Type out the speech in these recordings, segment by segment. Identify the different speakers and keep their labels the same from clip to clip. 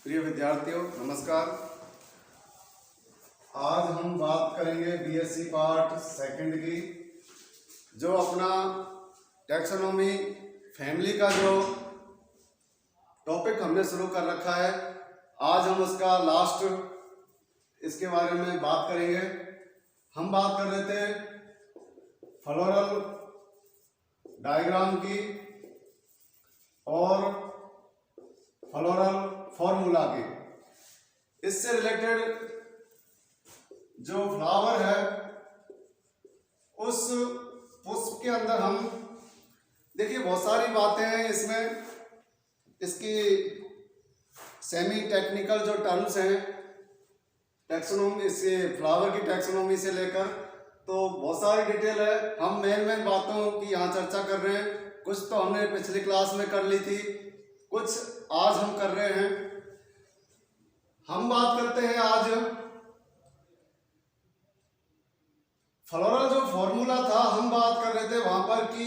Speaker 1: प्रिय विद्यार्थियों नमस्कार। आज हम बात करेंगे बीएससी पार्ट सेकंड की, जो अपना टैक्सोनॉमी फैमिली का जो टॉपिक हमने शुरू कर रखा है। आज हम उसका लास्ट इसके बारे में बात करेंगे। हम बात कर रहे थे फ्लोरल डायग्राम की और फ्लोरल फॉर्मूला की। इससे रिलेटेड जो फ्लावर है उस पुष्प के अंदर हम देखिए बहुत सारी बातें हैं इसमें। इसकी सेमी टेक्निकल जो टर्म्स हैं टैक्सोनॉमी से, फ्लावर की टैक्सोनॉमी से लेकर तो बहुत सारी डिटेल है। हम मेन बातों की यहाँ चर्चा कर रहे हैं। कुछ तो हमने पिछली क्लास में कर ली थी, कुछ आज हम कर रहे हैं। हम बात करते हैं आज फ्लोरल जो फॉर्मूला था, हम बात कर रहे थे वहां पर कि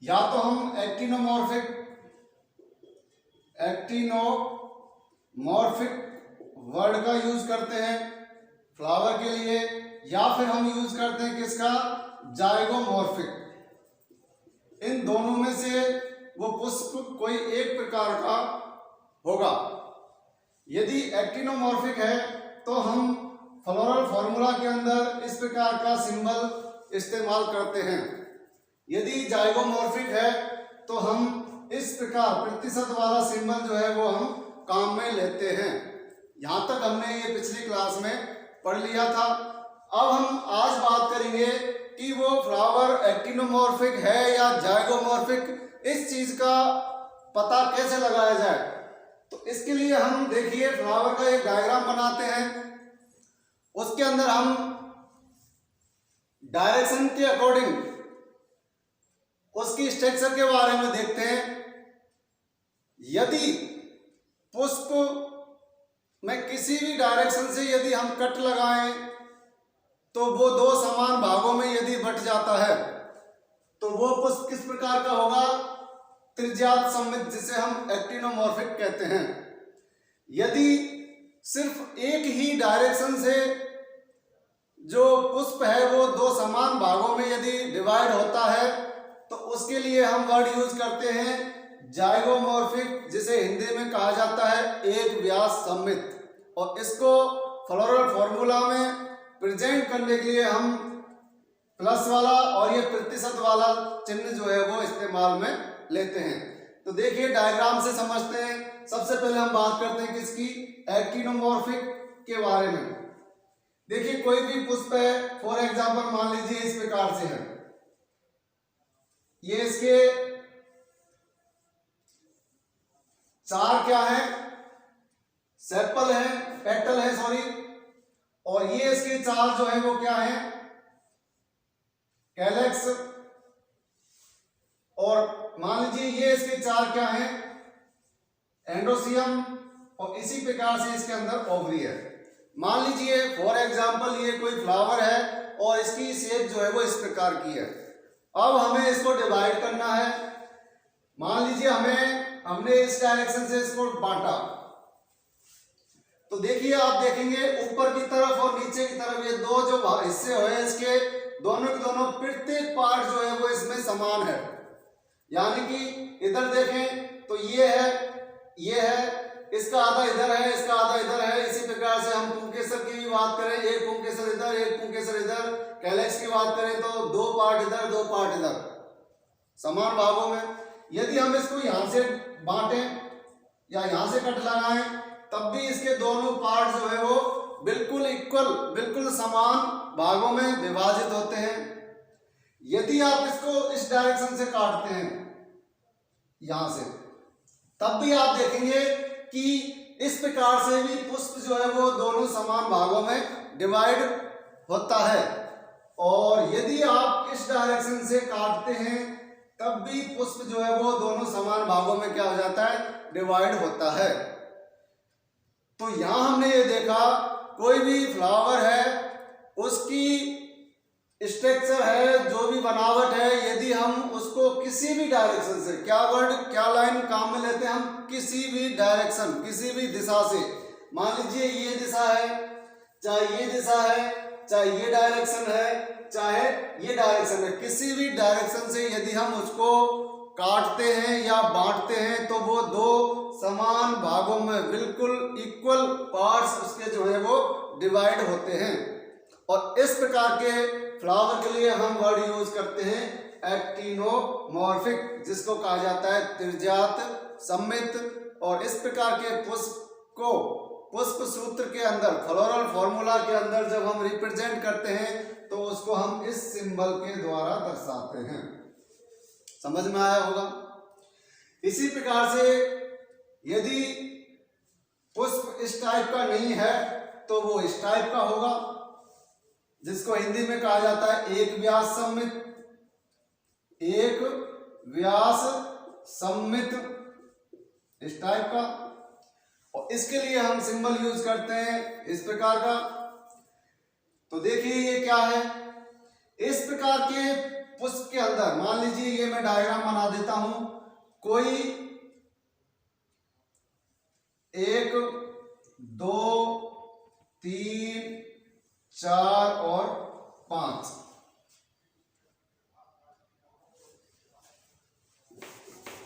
Speaker 1: या तो हम एक्टिनोमॉर्फिक वर्ड का यूज करते हैं फ्लावर के लिए, या फिर हम यूज करते हैं किसका, जाइगोमॉर्फिक। इन दोनों में से वो पुष्प कोई एक प्रकार का होगा। यदि एक्टिनोमॉर्फिक है तो हम फ्लोरल फॉर्मूला के अंदर इस प्रकार का सिंबल इस्तेमाल करते हैं। यदि जाइगोमॉर्फिक है तो हम इस प्रकार प्रतिशत वाला सिंबल जो है वो हम काम में लेते हैं। यहां तक हमने ये पिछली क्लास में पढ़ लिया था। अब हम आज बात करेंगे कि वो फ्लावर एक्टिनोमॉर्फिक है या जाइगोमॉर्फिक, इस चीज का पता कैसे लगाया जाए। तो इसके लिए हम देखिए फ्लावर का एक डायग्राम बनाते हैं। उसके अंदर हम डायरेक्शन के अकॉर्डिंग उसकी स्ट्रक्चर के बारे में देखते हैं। यदि पुष्प में किसी भी डायरेक्शन से यदि हम कट लगाएं तो वो दो समान भागों में यदि बट जाता है तो वो पुष्प किस प्रकार का होगा, त्रिज्यात सममित, जिसे हम एक्टिनोमॉर्फिक कहते हैं। यदि सिर्फ एक ही डायरेक्शन से जो पुष्प है वो दो समान भागों में यदि डिवाइड होता है तो उसके लिए हम वर्ड यूज करते हैं जाइगोमॉर्फिक, जिसे हिंदी में कहा जाता है एक व्यास सममित। और इसको फ्लोरल फॉर्मूला में प्रेजेंट करने के लिए हम प्लस वाला और ये प्रतिशत वाला चिन्ह जो है वो इस्तेमाल में लेते हैं। तो देखिए डायग्राम से समझते हैं। सबसे पहले हम बात करते हैं किसकी, एक्टिनोमॉर्फिक के बारे में। देखिए कोई भी पुष्प है, फॉर एग्जांपल मान लीजिए इस प्रकार से है, ये इसके चार क्या है, सेपल है, पेटल है सॉरी, और ये इसके चार जो है वो क्या है, कैलेक्स, और मान लीजिए ये इसके चार क्या है, एंडोसियम, और इसी प्रकार से इसके अंदर ओवरी है। मान लीजिए फॉर एग्जांपल ये कोई फ्लावर है और इसकी शेप जो है वो इस प्रकार की है। अब हमें इसको डिवाइड करना है। मान लीजिए हमने इस डायरेक्शन से इसको बांटा, तो देखिए आप देखेंगे ऊपर की तरफ और नीचे की तरफ ये दो जो हिस्से हुए इसके दोनों के दोनों प्रत्येक पार्ट जो है वो इसमें समान है। यानी कि इधर देखें तो ये है, इसका आधा इधर है, इसका आधा इधर है। इसी प्रकार से हम पुंकेसर की भी बात करें, एक पुंकेसर इधर, एक पुंकेसर इधर। कैलेक्स की बात करें तो दो पार्ट इधर, दो पार्ट इधर, समान भागों में। यदि हम इसको यहां से बांटें या यहां से कट लगाएं तब भी इसके दोनों पार्ट जो है वो बिल्कुल इक्वल, बिल्कुल समान भागों में विभाजित होते हैं। यदि आप इसको इस डायरेक्शन से काटते हैं यहां से, तब भी आप देखेंगे कि इस प्रकार से भी पुष्प जो है वो दोनों समान भागों में डिवाइड होता है। और यदि आप इस डायरेक्शन से काटते हैं तब भी पुष्प जो है वो दोनों समान भागों में क्या हो जाता है, डिवाइड होता है। तो यहां हमने ये देखा कोई भी फ्लावर है उसकी स्ट्रक्चर है, जो भी बनावट है, यदि हम उसको किसी भी डायरेक्शन से, क्या वर्ड क्या लाइन काम में लेते हैं हम, किसी भी डायरेक्शन, किसी भी दिशा से, मान लीजिए ये दिशा है, चाहे ये दिशा है, चाहे ये डायरेक्शन है, चाहे ये डायरेक्शन है, किसी भी डायरेक्शन से यदि हम उसको काटते हैं या बांटते हैं तो वो दो समान भागों में बिल्कुल इक्वल पार्ट्स उसके जो है वो डिवाइड होते हैं। और इस प्रकार के फ्लावर के लिए हम वर्ड यूज करते हैं एक्टिनोमॉर्फिक, जिसको कहा जाता है त्रिज्यात सममित। और इस प्रकार के पुष्प को पुष्प सूत्र के अंदर, फ्लोरल फॉर्मूला के अंदर जब हम रिप्रेजेंट करते हैं तो उसको हम इस सिंबल के द्वारा दर्शाते हैं। समझ में आया होगा। इसी प्रकार से यदि पुष्प इस टाइप का नहीं है तो वो इस टाइप का होगा, जिसको हिंदी में कहा जाता है एक व्यास सममित, एक व्यास सममित, इस टाइप का। और इसके लिए हम सिंबल यूज करते हैं इस प्रकार का। तो देखिए ये क्या है, इस प्रकार के पुष्प के अंदर मान लीजिए ये मैं डायग्राम बना देता हूं, कोई 1 2 3 4 और 5,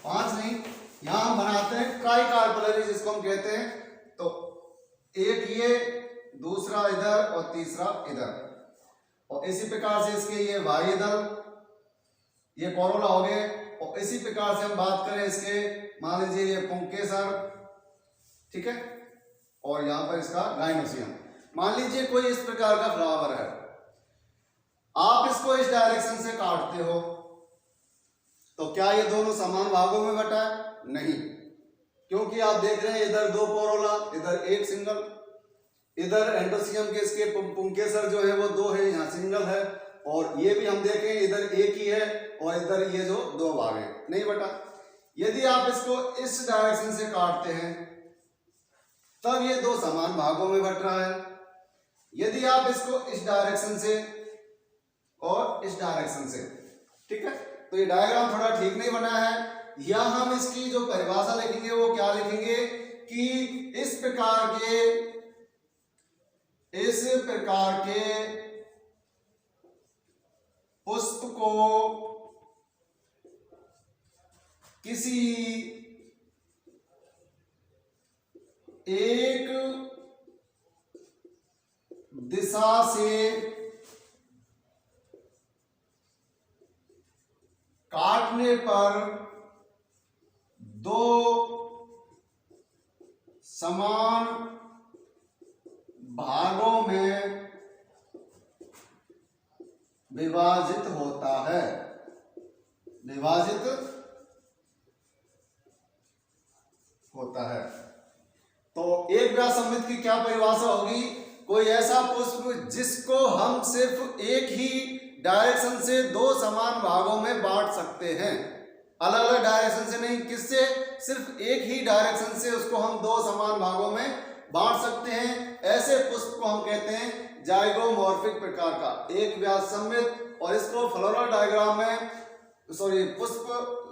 Speaker 1: 5 नहीं, यहां हम बनाते हैं ट्राइकार्पलरी जिसको हम कहते हैं। तो एक ये, दूसरा इधर और तीसरा इधर। और इसी प्रकार से इसके ये वाही दल, ये कोरोला हो गए। और इसी प्रकार से हम बात करें इसके, मान लीजिए ये पुंकेसर, ठीक है, और यहां पर इसका गाइनोसियम। मान लीजिए कोई इस प्रकार का फ्लावर है, आप इसको इस डायरेक्शन से काटते हो तो क्या ये दोनों समान भागों में बटा है? नहीं, क्योंकि आप देख रहे हैं इधर 2 कोरोला, इधर एक सिंगल, इधर एंडोसियम के इसके पुंकेसर जो है वो 2 है, यहाँ सिंगल है। और ये भी हम देखें इधर एक ही है और इधर ये जो 2 भाग है, नहीं बटा। यदि आप इसको इस डायरेक्शन से काटते हैं तब ये 2 समान भागों में बट रहा है। यदि आप इसको इस डायरेक्शन से और इस डायरेक्शन से, ठीक है, तो ये डायग्राम थोड़ा ठीक नहीं बना है। या हम इसकी जो परिभाषा लिखेंगे वो क्या लिखेंगे कि इस प्रकार के पुष्प को किसी एक दिशा से काटने पर 2 समान भागों में विभाजित होता है, विभाजित होता है। तो एक व्यास सममित की क्या परिभाषा होगी? कोई ऐसा पुष्प जिसको हम सिर्फ एक ही डायरेक्शन से 2 समान भागों में बांट सकते हैं, अलग अलग डायरेक्शन से नहीं, किससे? सिर्फ एक ही डायरेक्शन से उसको हम 2 समान भागों में बांट सकते हैं। ऐसे पुष्प को हम कहते हैं जाइगोमॉर्फिक प्रकार का, एक व्यास सममित। और इसको फ्लोरल डायग्राम में, सॉरी, पुष्प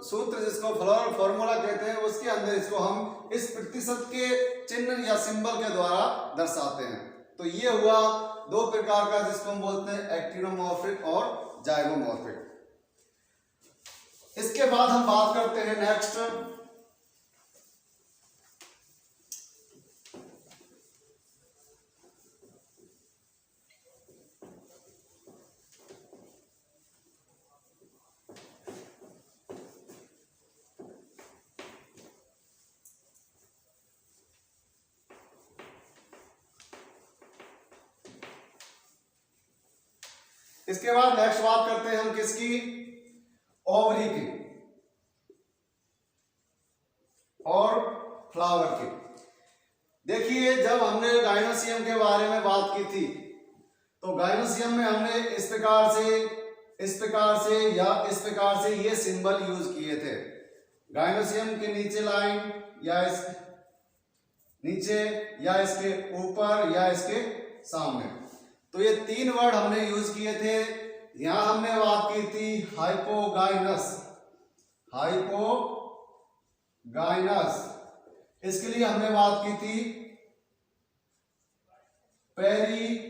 Speaker 1: सूत्र जिसको फ्लोरल फॉर्मूला कहते हैं, उसके अंदर इसको हम इस प्रतिशत के चिन्ह या सिंबल के द्वारा दर्शाते हैं। तो ये हुआ 2 प्रकार का जिसको हम बोलते हैं एक्टिनोमॉर्फिक और जाइगोमॉर्फिक। इसके बाद हम बात करते हैं नेक्स्ट, इसके बाद नेक्स्ट बात करते हैं हम किसकी? ओवरी की और फ्लावर की। देखिए जब हमने गाइनोसियम के बारे में बात की थी तो गाइनोसियम में हमने इस प्रकार से या इस प्रकार से ये सिंबल यूज किए थे। गाइनोसियम के नीचे लाइन या इस नीचे या इसके ऊपर या इसके सामने, तो ये 3 वर्ड हमने यूज किए थे। यहां हमने बात की थी हाइपोगाइनस, हाइपोगाइनस, इसके लिए हमने बात की थी पेरीगाइनस,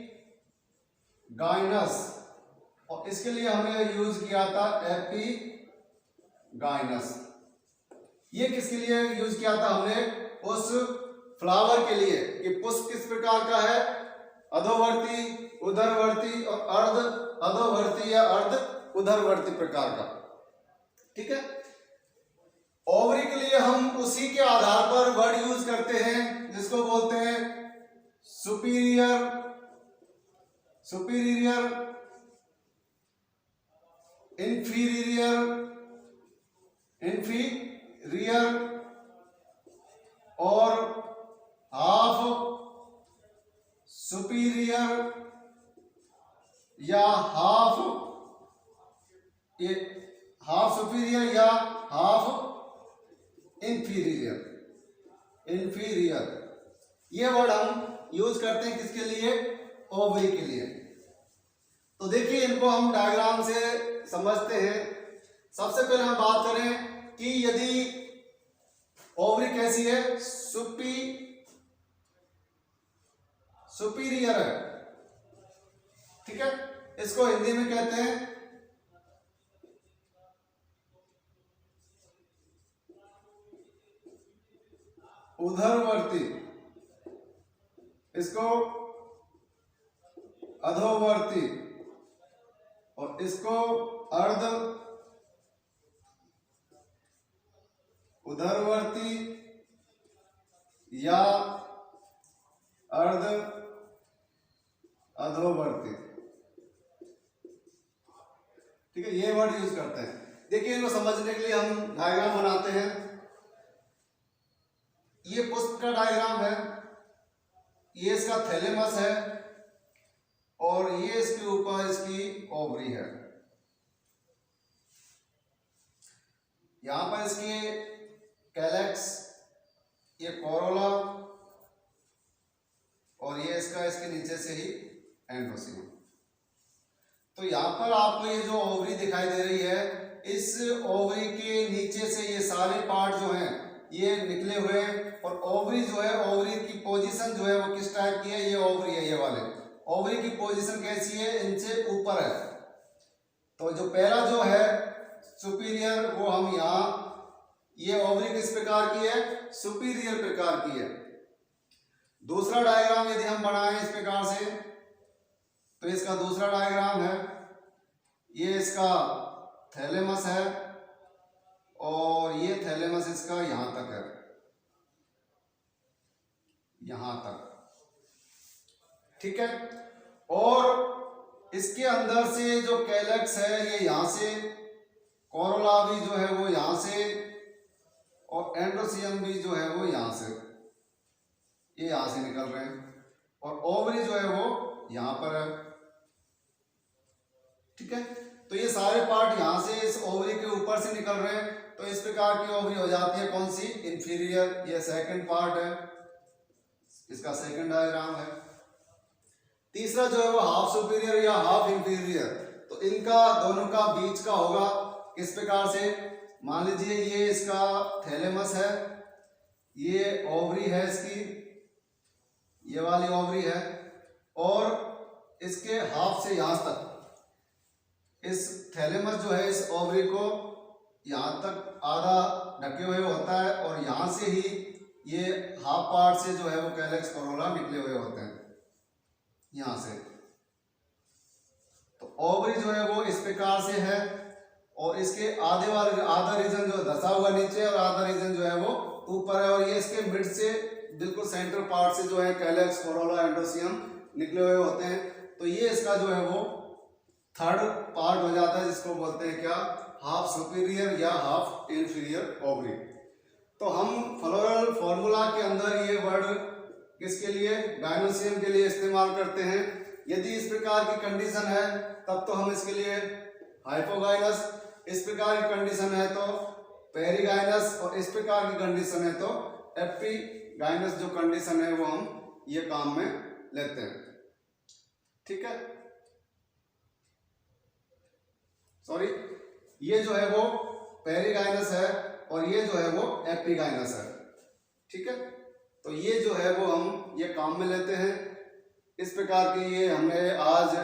Speaker 1: और इसके लिए हमने यूज किया था एपीगाइनस। ये किसके लिए यूज किया था हमने? उस फ्लावर के लिए कि पुष्प किस प्रकार का है, अधोवर्ती, उदरवर्ती और अर्ध अधोवर्ती या अर्ध उदरवर्ती प्रकार का। ठीक है। ओवरी के लिए हम उसी के आधार पर वर्ड यूज करते हैं जिसको बोलते हैं सुपीरियर, सुपीरियर, इंफीरियर, इंफीरियर और हाफ सुपीरियर या हाफ सुपीरियर या हाफ इंफीरियर, इंफीरियर। ये वर्ड हम यूज करते हैं किसके लिए? ओवरी के लिए। तो देखिए इनको हम डायग्राम से समझते हैं। सबसे पहले हम बात करें कि यदि ओवरी कैसी है, सुपीरियर है। ठीक है, इसको हिंदी में कहते हैं उधरवर्ती, इसको अधोवर्ती और इसको अर्ध उधरवर्ती या अर्ध अधोवर्ती। ठीक है, ये वर्ड यूज करते हैं। देखिए इनको समझने के लिए हम डायग्राम बनाते हैं। ये पुष्प का डायग्राम है, ये इसका थैलेमस है और ये इसके ऊपर इसकी ओवरी है। यहां पर इसके कैलेक्स, ये कोरोला और ये इसका इसके नीचे से ही एंड्रोसियम। तो यहां पर आपको ये जो ओवरी दिखाई दे रही है, इस ओवरी के नीचे से ये सारे पार्ट जो हैं ये निकले हुए हैं। और ओवरी जो है, ओवरी की पोजीशन जो है वो किस टाइप की है? ये ओवरी है, ये वाले ओवरी की पोजीशन कैसी है? इनसे ऊपर है। तो जो पहला जो है सुपीरियर, वो हम यहाँ, ये ओवरी किस प्रकार की है? सुपीरियर प्रकार की है। दूसरा डायग्राम यदि हम बनाएं इस प्रकार से, तो इसका दूसरा डायग्राम है, ये इसका थैलेमस है और ये थैलेमस इसका यहां तक है, यहां तक। ठीक है, और इसके अंदर से जो कैलेक्स है ये यहां से, कोरोला भी जो है वो यहां से और एंड्रोसियम भी जो है वो यहां से, ये यहां से निकल रहे हैं और ओवरी जो है वो यहां पर है। ठीक है, तो ये सारे पार्ट यहां से इस ओवरी के ऊपर से निकल रहे हैं। तो इस प्रकार की ओवरी हो जाती है कौन सी? इंफीरियर। ये सेकंड पार्ट है, इसका सेकंड डायग्राम है। तीसरा जो है वो हाफ सुपीरियर या हाफ इंफीरियर। तो इनका दोनों का बीच का होगा किस प्रकार से? मान लीजिए ये इसका थैलेमस है, ये ओवरी है इसकी, ये वाली ओवरी है, और इसके हाफ से यहां तक इस थैलेमस जो है इस ओवरी को यहां तक आधा ढके हुए होता है और यहां से ही ये हाफ पार्ट से जो है वो कैलेक्स कोरोला निकले हुए होते हैं यहां से। तो ओवरी जो है वो इस प्रकार से है और इसके आधे वाले आधा रीजन जो धसा हुआ नीचे और आधा रीजन जो है वो ऊपर है, और ये इसके मिड से बिल्कुल सेंटर पार्ट से जो है कैलेक्स कोरोला एंड्रोसियम निकले हुए होते हैं। तो ये इसका जो है वो थर्ड पार्ट हो जाता है, जिसको बोलते हैं क्या? हाफ सुपीरियर या हाफ इंफीरियर ओवरी। तो हम फ्लोरल फॉर्मूला के अंदर ये वर्ड किसके लिए? गायनोसियम के लिए इस्तेमाल करते हैं। यदि इस प्रकार की कंडीशन है तब तो हम इसके लिए हाइपोगाइनस, इस प्रकार की कंडीशन है तो पेरीगाइनस, और इस प्रकार की कंडीशन है तो एपीगाइनस जो कंडीशन है वो हम ये काम में लेते हैं। ठीक है, सॉरी, ये जो है वो पेरिगाइनस है और ये जो है वो एपिगाइनस है। ठीक है, तो ये जो है वो हम ये काम में लेते हैं। इस प्रकार की ये हमने आज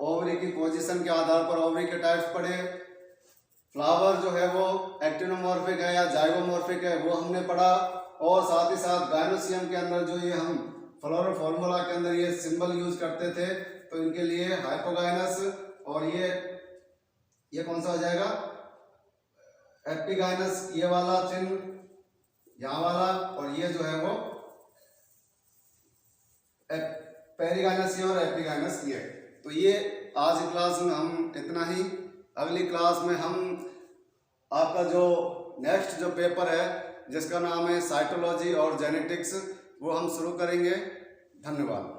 Speaker 1: ओवरी की पोजीशन के आधार पर ओवरी के टाइप्स पढ़े। फ्लावर जो है वो एक्टिनोमॉर्फिक है या जाइगोमॉर्फिक है वो हमने पढ़ा, और साथ ही साथ गायनोसियम के अंदर जो ये हम फ्लोरल फॉर्मूला के अंदर ये सिंबल यूज करते थे, तो इनके लिए हाइपोगाइनस, और ये कौन सा हो जाएगा, एपिगाइनस, ये वाला चिन्ह यहाँ वाला, और ये जो है वो पेरिगाइनस ये और एपिगाइनस ये। तो ये आज की क्लास में हम इतना ही। अगली क्लास में हम आपका जो नेक्स्ट जो पेपर है जिसका नाम है साइटोलॉजी और जेनेटिक्स, वो हम शुरू करेंगे। धन्यवाद।